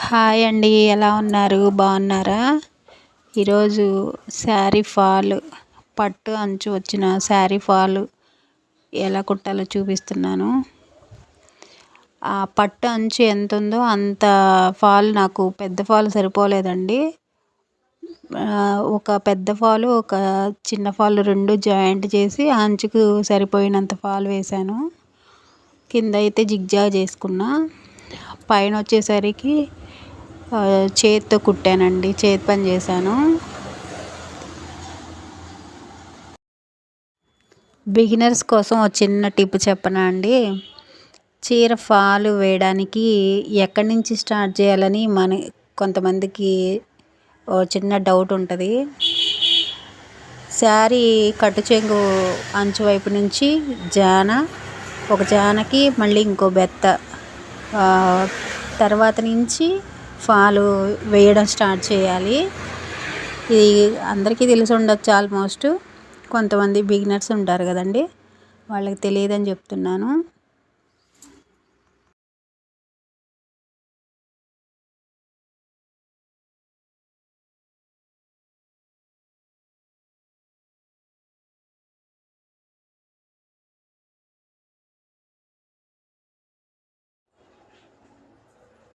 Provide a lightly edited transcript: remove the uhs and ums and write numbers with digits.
Hi అండి, ఎలా ఉన్నారు? బాగున్నారా? ఈరోజు శారీ ఫాల్, పట్టు అంచు వచ్చిన శారీ ఫాల్ ఎలా కుట్టాలో చూపిస్తున్నాను. ఆ పట్టు అంచు ఎంత ఉందో అంత ఫాల్, నాకు పెద్ద ఫాల్ సరిపోలేదండి. ఒక పెద్ద ఫాలు, ఒక చిన్న ఫాల్ రెండు జాయింట్ చేసి అంచుకు సరిపోయినంత ఫాల్ వేశాను. కింద అయితే జిగ్జాగ్ చేసుకున్నా. పైన వచ్చేసరికి చేతితో కుట్టానండి, చేతి పని చేశాను. బిగినర్స్ కోసం ఒక చిన్న టిప్ చెప్పనా అండి. చీర ఫాల్ వేయడానికి ఎక్కడి నుంచి స్టార్ట్ చేయాలని కొంతమందికి చిన్న డౌట్ ఉంటుంది. శారీ కట్టు చెంగు అంచు వైపు నుంచి ఒక జానకి మళ్ళీ ఇంకో బెత్త తర్వాత నుంచి ఫాలు వేయడం స్టార్ట్ చేయాలి. ఇది అందరికీ తెలిసి ఉండొచ్చు ఆల్మోస్ట్. కొంతమంది బిగినర్స్ ఉంటారు కదండి, వాళ్ళకి తెలియదని చెప్తున్నాను.